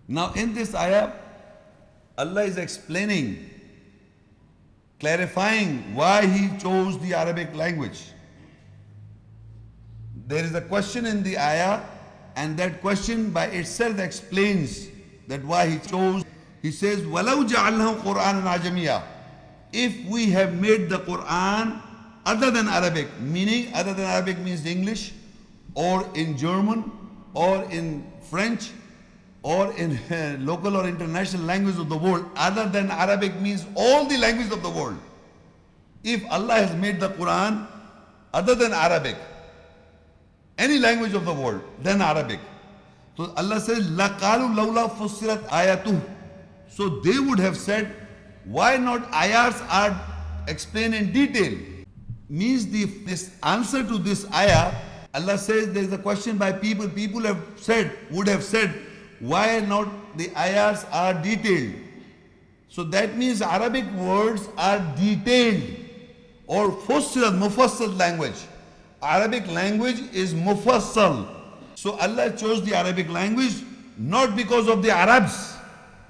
Now in this ayah, Allah is explaining, clarifying why He chose the Arabic language. There is a question in the ayah, and that question by itself explains that why He chose. He says, وَلَوْ جَعَلْنَهُ قُرْآنًا عَجَمِيًّا. If we have made the Quran other than Arabic, meaning other than Arabic means English, or in German, or in French, or in local or international language of the world, other than Arabic means all the languages of the world. If Allah has made the Quran other than Arabic, any language of the world, then Arabic. So Allah says, لَقَالُوا لَوْلَا فُصِّلَتْ آيَاتُهُ. So they would have said, why not ayahs are explained in detail? Means this answer to this ayah, Allah says there is a question by people. People have said, would have said, why not the ayahs are detailed? So that means Arabic words are detailed, or mufassal language. Arabic language is mufassal. So Allah chose the Arabic language not because of the Arabs.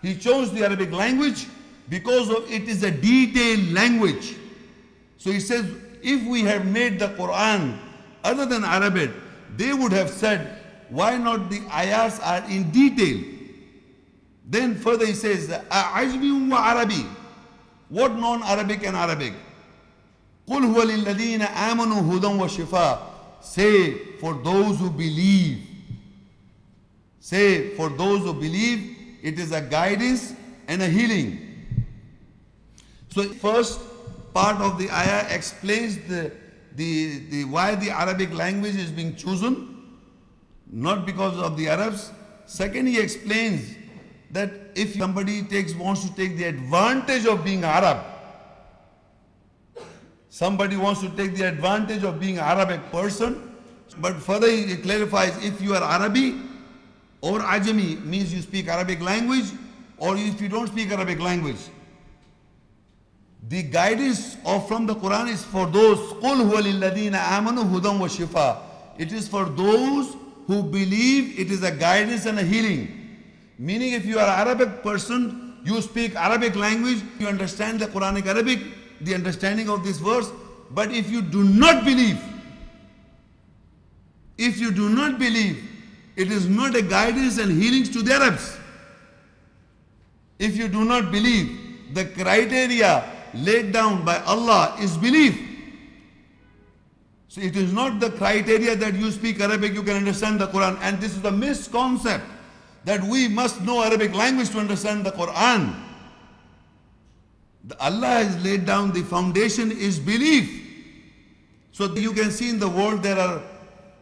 He chose the Arabic language because of it is a detailed language. So He says, if we have made the Quran other than Arabic, they would have said, why not the ayahs are in detail? Then further He says, أَعَجْمِي وَعَرَبِي. What non-Arabic and Arabic? قُلْ هُوَ لِلَّذِينَ آمَنُوا هُدًى وَشِفَاءً. Say, for those who believe. Say, for those who believe, it is a guidance and a healing. So first part of the ayah explains the why the Arabic language is being chosen, not because of the Arabs. Second, He explains that if somebody wants to take the advantage of being Arab, somebody wants to take the advantage of being an Arabic person, but further He clarifies, if you are Arabi or Ajami, means you speak Arabic language, or if you don't speak Arabic language. The guidance from the Quran is for those, قُلْ هُوَ لِلَّذِينَ آمَنُوا هُدًى وَشِفَاءً. It is for those who believe, it is a guidance and a healing. Meaning, if you are an Arabic person, you speak Arabic language, you understand the Quranic Arabic, the understanding of this verse. But if you do not believe, it is not a guidance and healings to the Arabs. If you do not believe, the criteria laid down by Allah is belief. So it is not the criteria that you speak Arabic, you can understand the Quran. And this is the misconcept that we must know Arabic language to understand the Quran. Allah has laid down the foundation is belief. So you can see in the world there are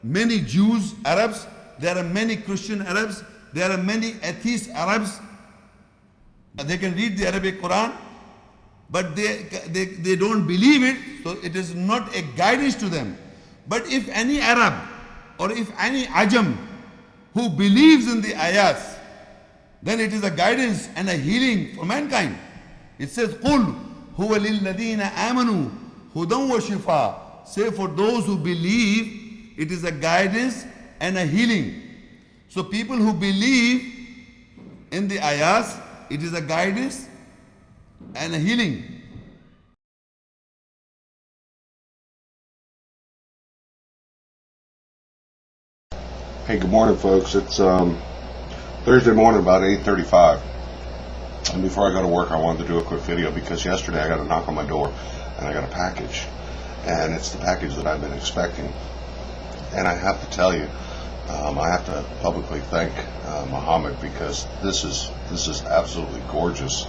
many Jews, Arabs, there are many Christian Arabs, there are many atheist Arabs. They can read the Arabic Quran, but they don't believe it, so it is not a guidance to them. But if any Arab or if any Ajam who believes in the ayahs, then it is a guidance and a healing for mankind. It says, قُلْ هُوَ لِلَّذِينَ آمَنُوا هُدًى وَشِفَاءً. Say, for those who believe, it is a guidance and a healing. So people who believe in the ayahs, it is a guidance and a healing. Hey, good morning, folks. It's Thursday morning, about 8:35. And before I go to work, I wanted to do a quick video because yesterday I got a knock on my door and I got a package. And it's the package that I've been expecting. And I have to tell you, I have to publicly thank Muhammad, because this is absolutely gorgeous.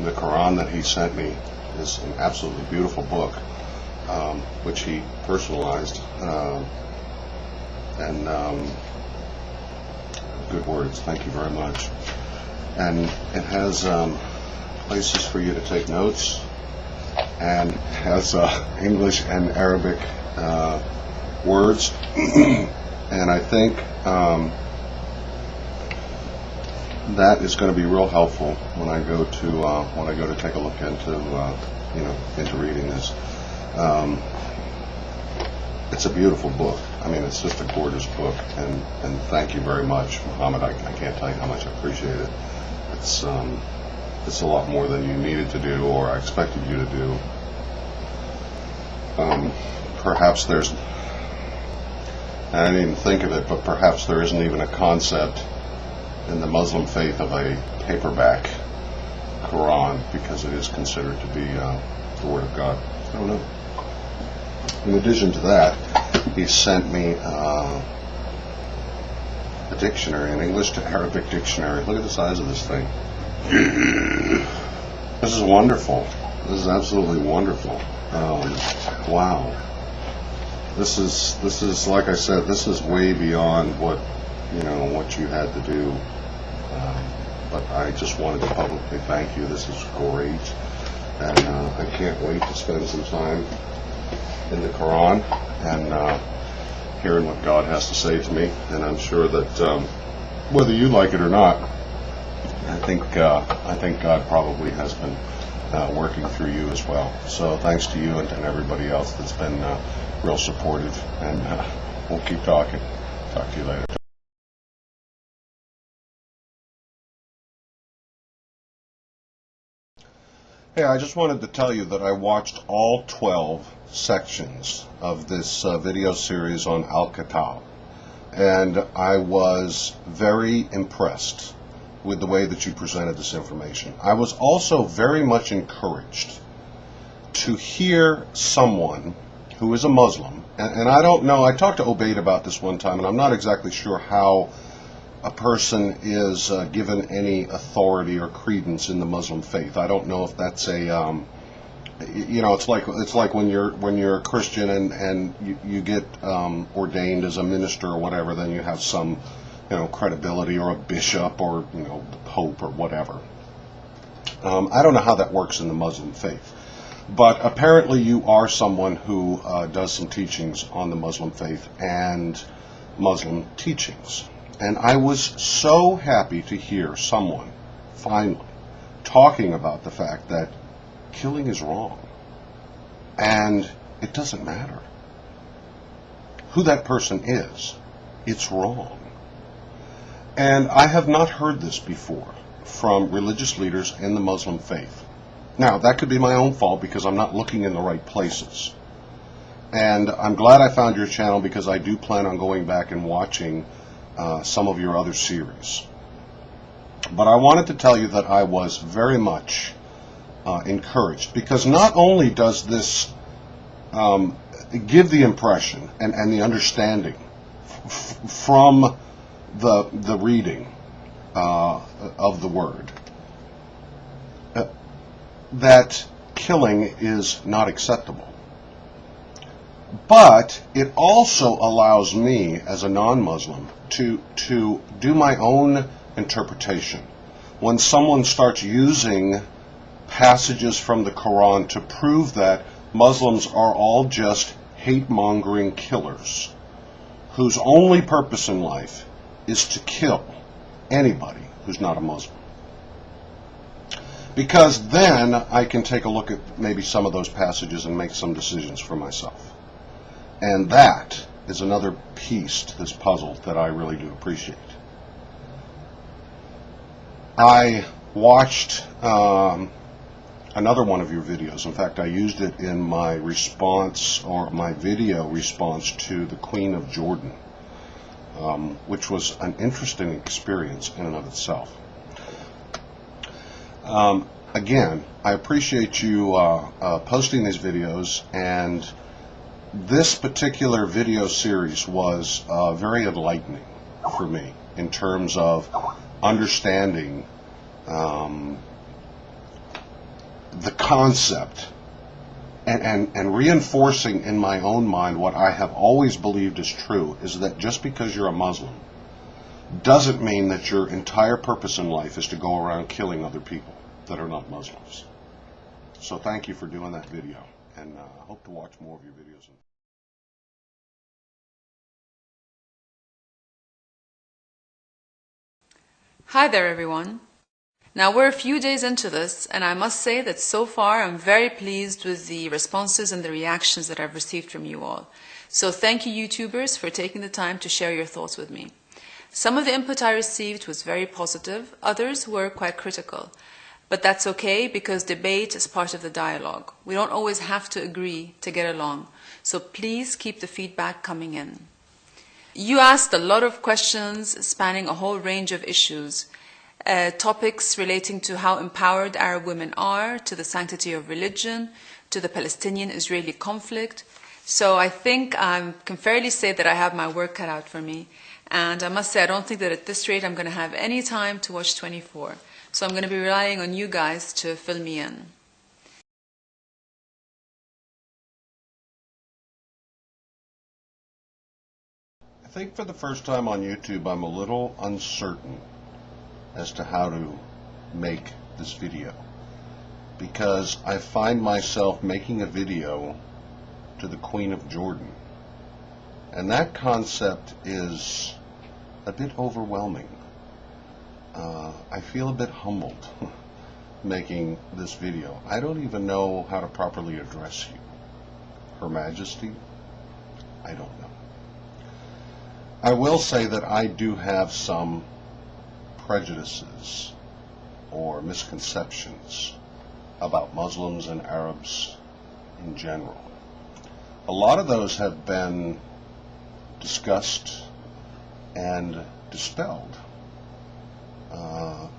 The Quran that he sent me is an absolutely beautiful book, which he personalized, and good words. Thank you very much. And it has places for you to take notes, and has English and Arabic words. And I think that is going to be real helpful when I go to take a look into reading this. It's a beautiful book. I mean, it's just a gorgeous book, and thank you very much, Muhammad. I can't tell you how much I appreciate it. It's a lot more than you needed to do or I expected you to do. Perhaps there's, I didn't even think of it, but perhaps there isn't even a concept in the Muslim faith of a paperback Quran, because it is considered to be the Word of God. I don't know. In addition to that, he sent me a dictionary, an English to Arabic dictionary. Look at the size of this thing. This is wonderful. This is absolutely wonderful. Wow. This is like I said, this is way beyond what you had to do. But I just wanted to publicly thank you. This is great, and I can't wait to spend some time in the Quran and hearing what God has to say to me. And I'm sure that whether you like it or not, I think God probably has been working through you as well. So thanks to you and everybody else that's been real supportive, and we'll keep talking. Talk to you later. Hey, I just wanted to tell you that I watched all 12 sections of this video series on E-Catalogue, and I was very impressed with the way that you presented this information. I was also very much encouraged to hear someone who is a Muslim, and I don't know, I talked to Obaid about this one time, and I'm not exactly sure how a person is given any authority or credence in the Muslim faith. I don't know if that's a it's like when you're a Christian and you get ordained as a minister or whatever, then you have some credibility, or a bishop, or the pope or whatever. I don't know how that works in the Muslim faith, but apparently you are someone who does some teachings on the Muslim faith and Muslim teachings. And I was so happy to hear someone finally talking about the fact that killing is wrong, and it doesn't matter who that person is, it's wrong. And I have not heard this before from religious leaders in the Muslim faith. Now, that could be my own fault because I'm not looking in the right places. And I'm glad I found your channel, because I do plan on going back and watching some of your other series. But I wanted to tell you that I was very much encouraged, because not only does this give the impression and the understanding from the reading of the word that killing is not acceptable, but it also allows me as a non-Muslim to do my own interpretation. When someone starts using passages from the Quran to prove that Muslims are all just hate-mongering killers whose only purpose in life is to kill anybody who's not a Muslim, because then I can take a look at maybe some of those passages and make some decisions for myself. And that is another piece to this puzzle that I really do appreciate. I watched another one of your videos. In fact, I used it in my response, or my video response, to the Queen of Jordan, which was an interesting experience in and of itself. Again, I appreciate you posting these videos, and this particular video series was very enlightening for me in terms of understanding the concept and reinforcing in my own mind what I have always believed is true, is that just because you're a Muslim doesn't mean that your entire purpose in life is to go around killing other people that are not Muslims. So thank you for doing that video, and I hope to watch more of your videos. Hi there everyone. Now we're a few days into this, and I must say that so far I'm very pleased with the responses and the reactions that I've received from you all. So thank you, YouTubers, for taking the time to share your thoughts with me. Some of the input I received was very positive, others were quite critical. But that's okay, because debate is part of the dialogue. We don't always have to agree to get along. So please keep the feedback coming in. You asked a lot of questions spanning a whole range of issues. Topics relating to how empowered Arab women are, to the sanctity of religion, to the Palestinian-Israeli conflict. So I think I can fairly say that I have my work cut out for me. And I must say, I don't think that at this rate I'm going to have any time to watch 24. So I'm going to be relying on you guys to fill me in. I think for the first time on YouTube, I'm a little uncertain as to how to make this video, because I find myself making a video to the Queen of Jordan, and that concept is a bit overwhelming. I feel a bit humbled making this video. I don't even know how to properly address you. Her Majesty? I don't know. I will say that I do have some prejudices or misconceptions about Muslims and Arabs in general. A lot of those have been discussed and dispelled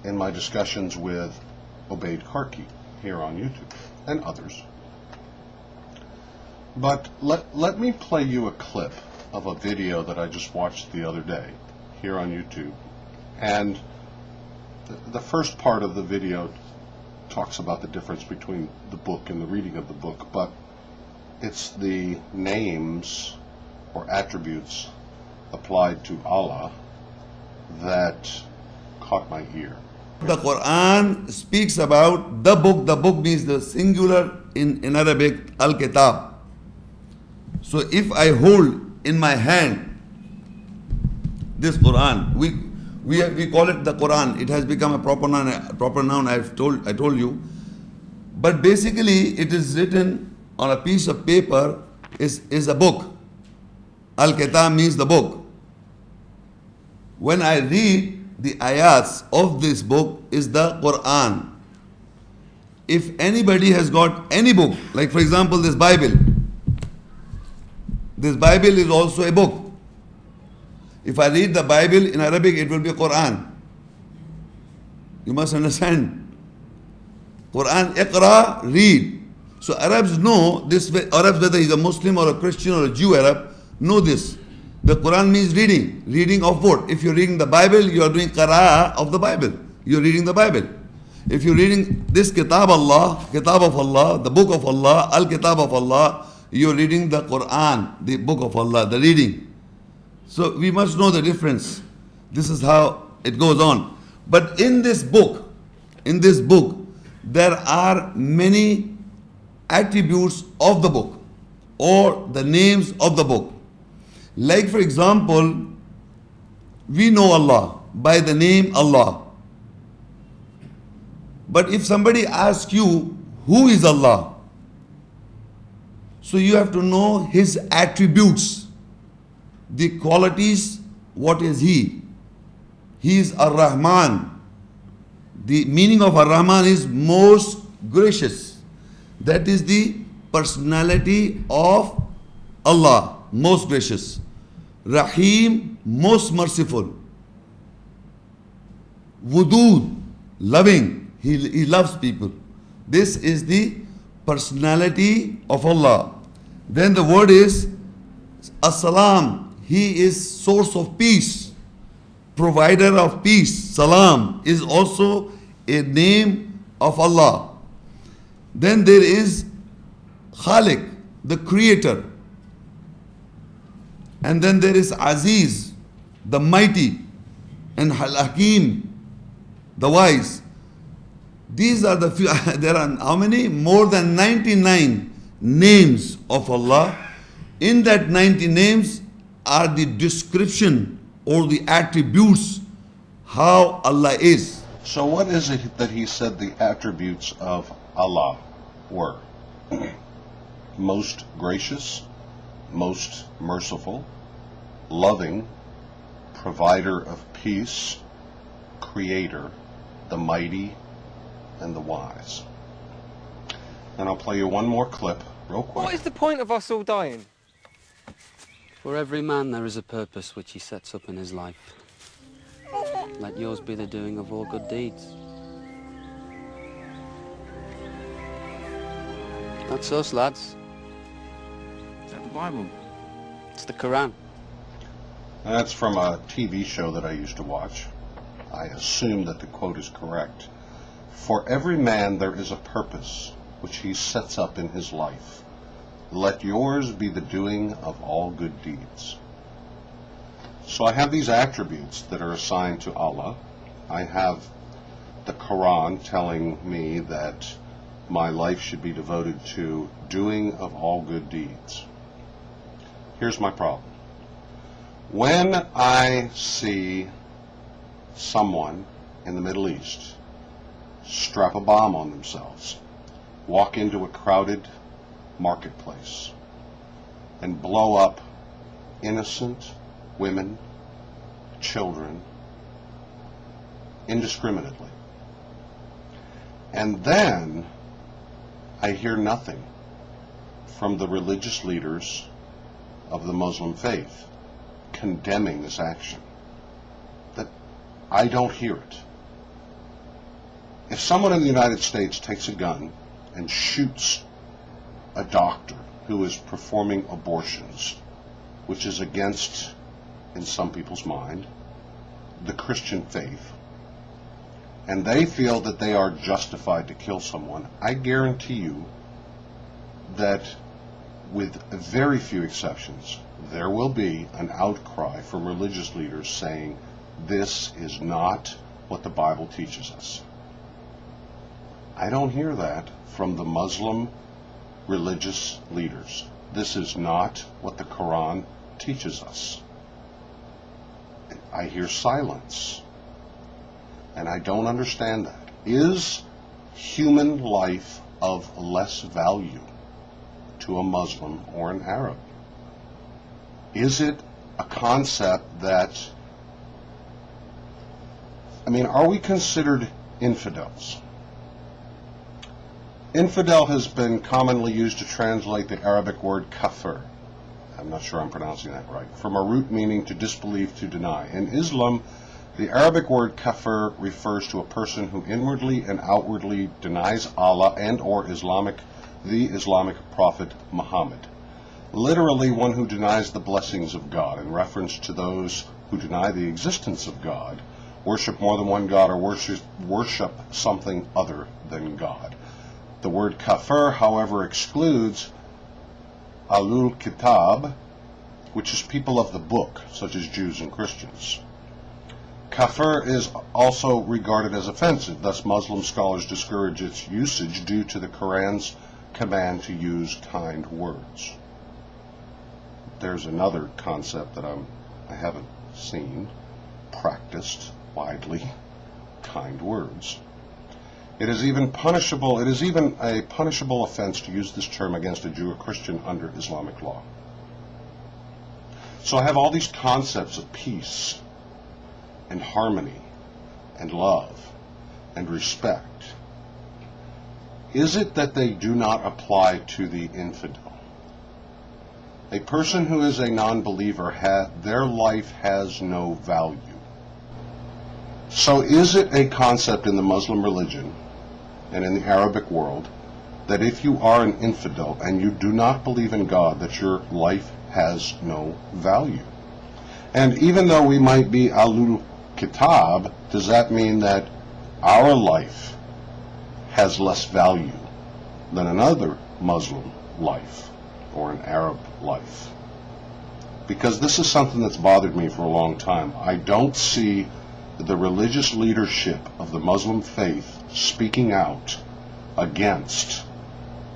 in my discussions with Obaid Karki here on YouTube and others. But let me play you a clip of a video that I just watched the other day here on YouTube. And the first part of the video talks about the difference between the book and the reading of the book, but it's the names or attributes applied to Allah that caught my ear. The Quran speaks about the book. The book means the singular in Arabic, Al-Kitab. So if I hold in my hand this Quran, we call it the Quran. It has become a proper noun. I told you. But basically it is written on a piece of paper, is a book. Al-Kitab means the book. When I read the ayats of this book is the Quran. If anybody has got any book, like for example this Bible is also a book. If I read the Bible in Arabic, it will be Quran. You must understand. Quran, Iqra, read. So Arabs know this, Arabs, whether he's a Muslim or a Christian or a Jew Arab, know this. The Quran means reading. Reading of what? If you're reading the Bible, you are doing qira'ah of the Bible. You're reading the Bible. If you're reading this Kitab Allah, Kitab of Allah, the book of Allah, Al-Kitab of Allah, you're reading the Quran, the book of Allah, the reading. So we must know the difference. This is how it goes on. But in this book, there are many attributes of the book or the names of the book. Like for example, we know Allah by the name Allah. But if somebody asks you, who is Allah? So you have to know His attributes, the qualities, what is He? He is Ar-Rahman. The meaning of Ar-Rahman is most gracious. That is the personality of Allah, most gracious. Rahim, most merciful. Wudud, loving. He loves people. This is the personality of Allah. Then the word is As-Salam. He is source of peace, provider of peace. Salam is also a name of Allah. Then there is Khaliq, the creator. And then there is Aziz, the mighty, and Hakim, the wise. These are the few. There are how many? More than 99 names of Allah. In that 90 names are the description or the attributes how Allah is. So what is it that he said the attributes of Allah were? Most gracious, most merciful, loving, provider of peace, creator, the mighty, and the wise. And I'll play you one more clip real quick. What is the point of us all dying? For every man there is a purpose which he sets up in his life. Let yours be the doing of all good deeds. That's us, lads. Is that the Bible? It's the Quran. And that's from a TV show that I used to watch. I assume that the quote is correct. For every man there is a purpose which he sets up in his life. Let yours be the doing of all good deeds. So I have these attributes that are assigned to Allah. I have the Quran telling me that my life should be devoted to doing of all good deeds. Here's my problem. When I see someone in the Middle East strap a bomb on themselves, walk into a crowded marketplace, and blow up innocent women, children, indiscriminately, and then I hear nothing from the religious leaders of the Muslim faith condemning this action, that I don't hear it. If someone in the United States takes a gun and shoots a doctor who is performing abortions, which is against, in some people's mind, the Christian faith, and they feel that they are justified to kill someone, I guarantee you that with very few exceptions, there will be an outcry from religious leaders saying, this is not what the Bible teaches us. I don't hear that from the Muslim religious leaders. This is not what the Quran teaches us. I hear silence. And I don't understand that. Is human life of less value to a Muslim or an Arab? Is it a concept that, are we considered infidels? Infidel has been commonly used to translate the Arabic word kafir. I'm not sure I'm pronouncing that right. From a root meaning to disbelieve, to deny. In Islam, the Arabic word kafir refers to a person who inwardly and outwardly denies Allah and or the Islamic prophet Muhammad. Literally, one who denies the blessings of God, in reference to those who deny the existence of God, worship more than one God, or worship something other than God. The word kafir, however, excludes Ahlul Kitab, which is people of the book, such as Jews and Christians. Kafir is also regarded as offensive, thus Muslim scholars discourage its usage due to the Quran's command to use kind words. There's another concept that I haven't seen practiced widely, kind words. It is even a punishable offense to use this term against a Jew or Christian under Islamic law. So I have all these concepts of peace and harmony and love and respect. Is it that they do not apply to the infidel? A person who is a non-believer, their life has no value. So is it a concept in the Muslim religion and in the Arabic world that if you are an infidel and you do not believe in God, that your life has no value? And even though we might be Ahlul Kitab, does that mean that our life has less value than another Muslim life or an Arab life? Because this is something that's bothered me for a long time. I don't see the religious leadership of the Muslim faith speaking out against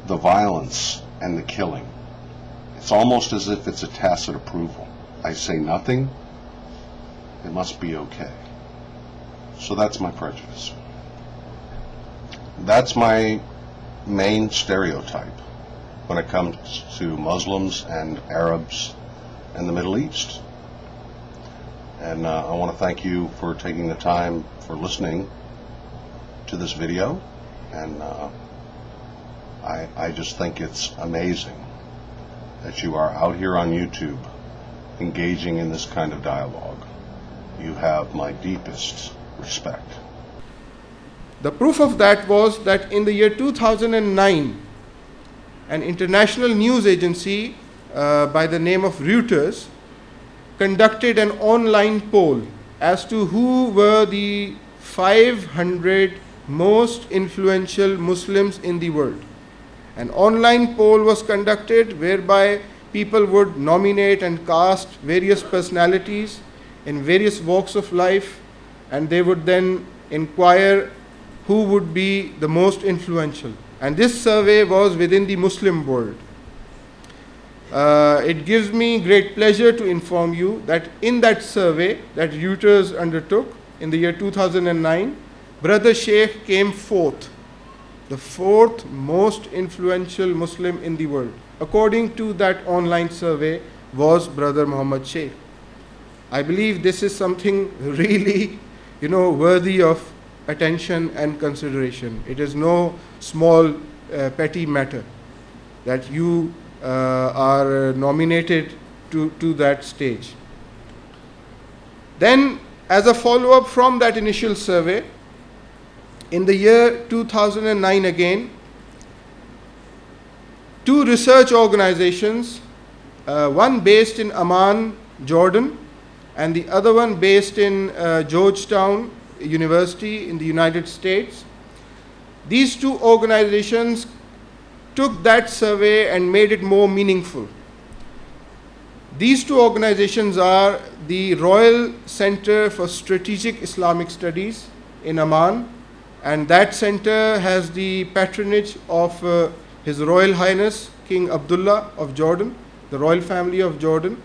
the violence and the killing. It's almost as if it's a tacit approval. I say nothing, it must be okay. So that's my prejudice. That's my main stereotype. when it comes to Muslims and Arabs and the Middle East. And I want to thank you for taking the time for listening to this video, and I just think it's amazing that you are out here on YouTube engaging in this kind of dialogue. You have my deepest respect. The proof of that was that in the year 2009, an international news agency by the name of Reuters conducted an online poll as to who were the 500 most influential Muslims in the world. An online poll was conducted whereby people would nominate and cast various personalities in various walks of life, and they would then inquire who would be the most influential. And this survey was within the Muslim world. It gives me great pleasure to inform you that in that survey that Reuters undertook in the year 2009, Brother Shaikh came fourth, the fourth most influential Muslim in the world. According to that online survey was Brother Muhammad Shaikh. I believe this is something really, worthy of attention and consideration. It is no small petty matter that you are nominated to that stage. Then, as a follow-up from that initial survey, in the year 2009 again, two research organizations, one based in Amman, Jordan, and the other one based in Georgetown University in the United States. These two organizations took that survey and made it more meaningful. These two organizations are the Royal Center for Strategic Islamic Studies in Amman, and that center has the patronage of His Royal Highness King Abdullah of Jordan, the royal family of Jordan.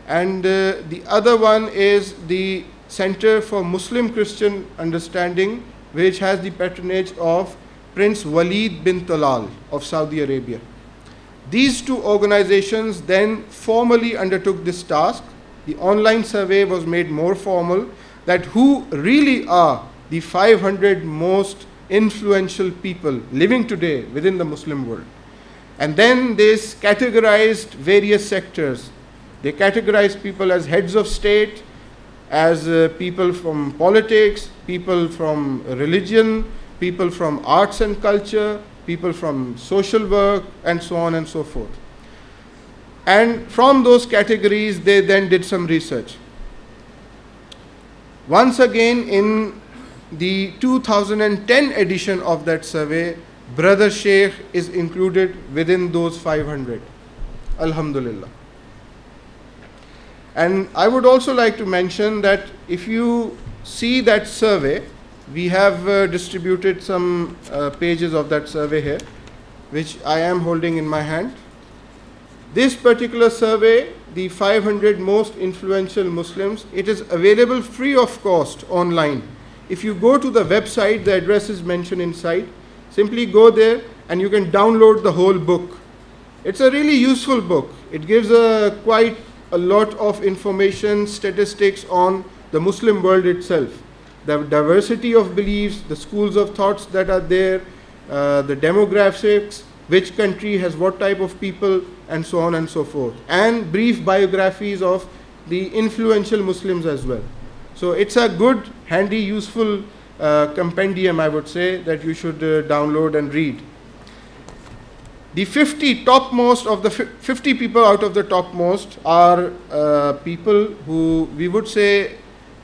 And the other one is the Center for Muslim Christian Understanding, which has the patronage of Prince Walid bin Talal of Saudi Arabia. These two organizations then formally undertook this task. The online survey was made more formal, that who really are the 500 most influential people living today within the Muslim world. And then they categorized various sectors. They categorized people as heads of state, as people from politics, people from religion, people from arts and culture, people from social work, and so on and so forth. And from those categories, they then did some research. Once again, in the 2010 edition of that survey, Brother Shaikh is included within those 500. Alhamdulillah. And I would also like to mention that if you see that survey, we have distributed some pages of that survey here, which I am holding in my hand. This particular survey, the 500 most influential Muslims, it is available free of cost online. If you go to the website, the address is mentioned inside. Simply go there and you can download the whole book. It's a really useful book. It gives quite a lot of information, statistics on the Muslim world itself. The diversity of beliefs, the schools of thoughts that are there, the demographics, which country has what type of people, and so on and so forth. And brief biographies of the influential Muslims as well. So it's a good, handy, useful compendium, I would say, that you should download and read. The 50 topmost of the 50 people out of the topmost are people who we would say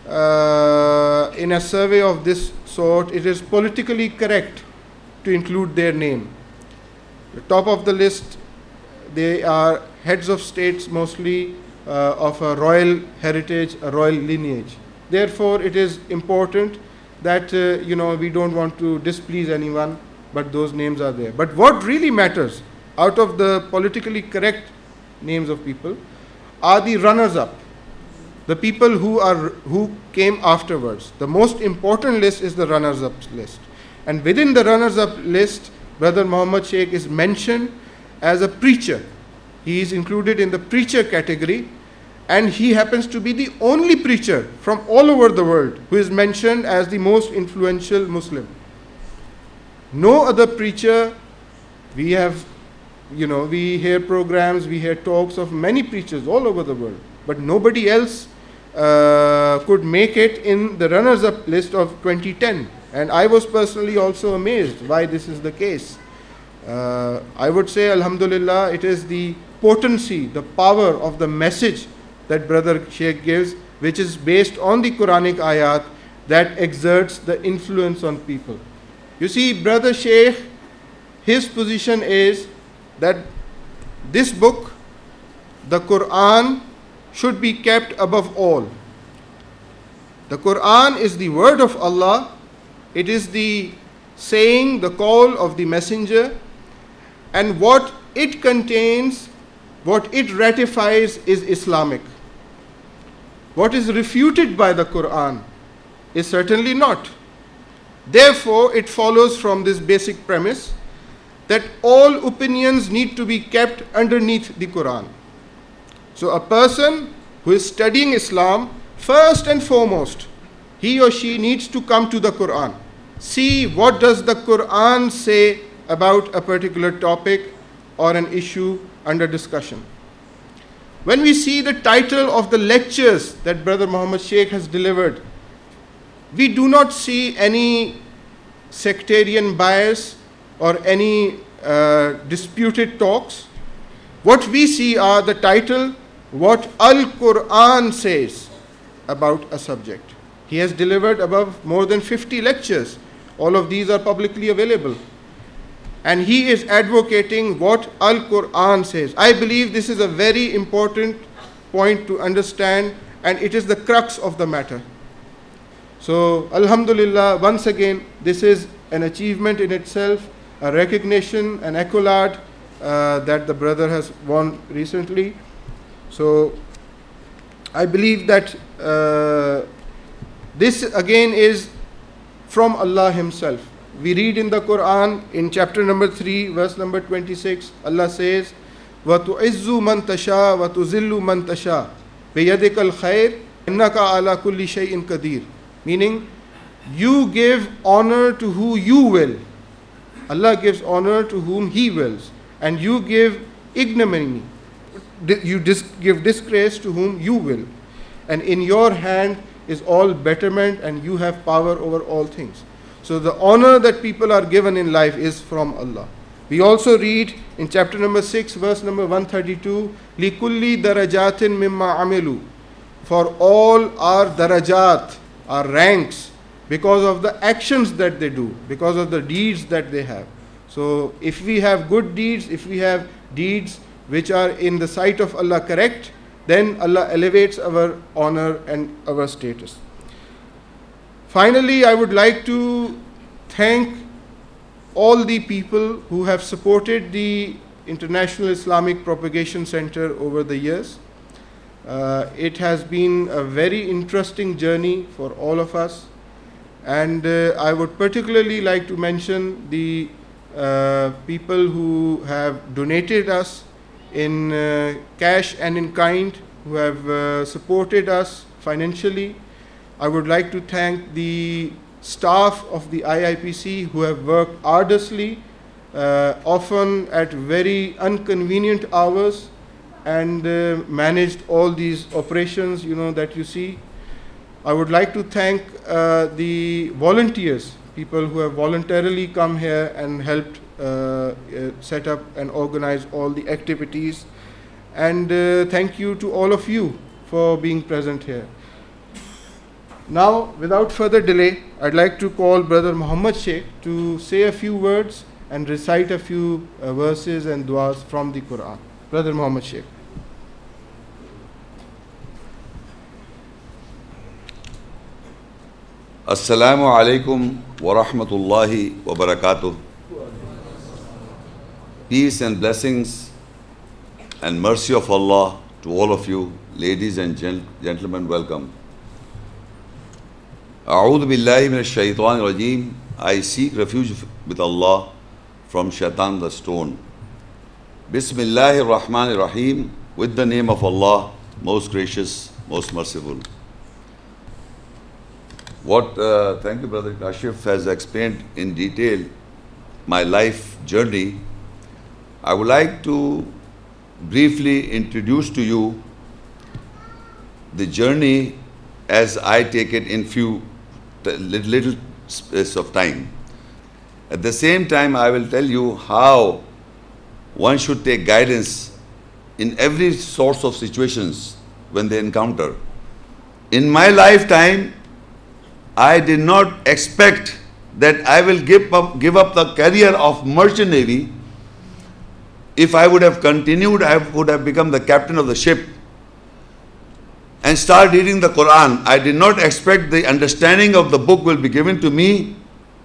in a survey of this sort, it is politically correct to include their name. The top of the list, they are heads of states mostly of a royal heritage, a royal lineage. Therefore, it is important that we don't want to displease anyone, but those names are there. But what really matters out of the politically correct names of people are the runners-up, the people who came afterwards. The most important list is the runners-up list. And within the runners-up list, Brother Muhammad Shaikh is mentioned as a preacher. He is included in the preacher category, and he happens to be the only preacher from all over the world who is mentioned as the most influential Muslim. No other preacher, we hear programs, we hear talks of many preachers all over the world, but nobody else could make it in the runners-up list of 2010. And I was personally also amazed why this is the case. I would say, alhamdulillah, it is the potency, the power of the message that Brother Shaikh gives, which is based on the Quranic ayat, that exerts the influence on people. You see, Brother Shaikh, his position is that this book, the Quran, should be kept above all. The Quran is the word of Allah. It is the saying, the call of the messenger, and what it contains, what it ratifies is Islamic. What is refuted by the Quran is certainly not. Therefore, it follows from this basic premise that all opinions need to be kept underneath the Quran. So a person who is studying Islam, first and foremost, he or she needs to come to the Quran. See what does the Quran say about a particular topic or an issue under discussion. When we see the title of the lectures that Brother Muhammad Shaikh has delivered, we do not see any sectarian bias or any disputed talks. What we see are the title, what Al-Quran says about a subject. He has delivered above more than 50 lectures. All of these are publicly available. And he is advocating what Al-Quran says. I believe this is a very important point to understand, and it is the crux of the matter. So, alhamdulillah, once again, this is an achievement in itself, a recognition, an accolade that the brother has won recently. So, I believe that this again is from Allah Himself. We read in the Quran, in chapter number 3, verse number 26, Allah says, وَتُعِزُّ مَن تَشَاءُ وَتُذِلُّ مَن تَشَاءُ بِيَدِكَ الْخَيْرُ إِنَّكَ عَلَى كُلِّ شَيْءٍ قَدِيرٌ. Meaning, you give honor to who you will. Allah gives honor to whom He wills. And you give ignominy, you give disgrace to whom you will. And in your hand is all betterment, and you have power over all things. So the honor that people are given in life is from Allah. We also read in chapter number 6, verse number 132, لِكُلِّ دَرَجَاتٍ مِمَّا عَمِلُوا. For all our darajat, our ranks, because of the actions that they do, because of the deeds that they have. So if we have good deeds, if we have deeds which are in the sight of Allah correct, then Allah elevates our honor and our status. Finally, I would like to thank all the people who have supported the International Islamic Propagation Center over the years. It has been a very interesting journey for all of us, and I would particularly like to mention the people who have donated us in cash and in kind, who have supported us financially. I would like to thank the staff of the IIPC who have worked arduously, often at very inconvenient hours, and managed all these operations, that you see. I would like to thank the volunteers, people who have voluntarily come here and helped set up and organize all the activities. And thank you to all of you for being present here. Now, without further delay, I'd like to call Brother Muhammad Shaikh to say a few words and recite a few verses and du'as from the Quran. Brother Muhammad Shaikh. Assalamu alaikum wa rahmatullahi wa barakatuh. Peace and blessings and mercy of Allah to all of you, ladies and gentlemen, welcome. A'udhu billahi minash shaitanir rajeem. I seek refuge with Allah from Shaitan the stone. Bismillahir Rahmanir Rahim, with the name of Allah, most gracious, most merciful. Thank you, Brother Kashif has explained in detail my life journey. I would like to briefly introduce to you the journey as I take it in little space of time. At the same time, I will tell you how one should take guidance in every sorts of situations when they encounter. In my lifetime, I did not expect that I will give up the career of merchant navy. If I would have continued, I would have become the captain of the ship and start reading the Quran. I did not expect the understanding of the book will be given to me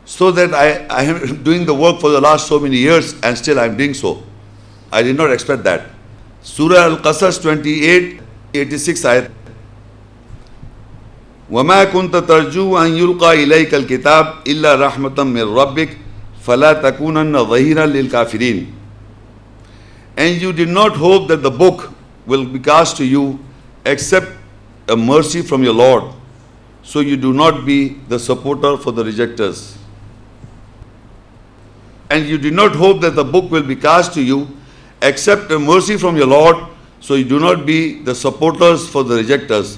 so that I am doing the work for the last so many years and still I am doing so. I did not expect that. Surah Al-Qasas 28:86 ayat. وَمَا كُنْتَ تَرْجُو أَنْ يُلْقَى إِلَيْكَ الْكِتَابِ إِلَّا رَحْمَةً مِّن رَبِّكَ فَلَا تَكُونَنَّ ظَهِيرًا لِلْكَافِرِينَ. And you did not hope that the book will be cast to you except a mercy from your Lord, so you do not be the supporter for the rejectors. And you did not hope that the book will be cast to you except a mercy from your Lord, so you do not be the supporters for the rejectors.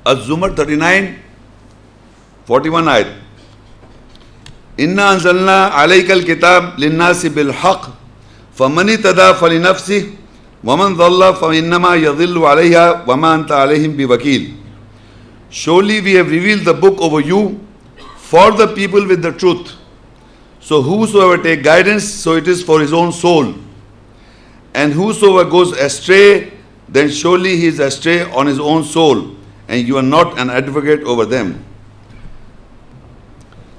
Az-Zumar 39:41 ayat. Inna anzalna alaykal kitab linnasi bil haqq faman itada falinafsihi waman dhalla fa innama yadhillu alayha wama anta alayhim biwakil. Surely we have revealed the book over you for the people with the truth. So whosoever take guidance, so it is for his own soul. And whosoever goes astray, then surely he is astray on his own soul, and you are not an advocate over them.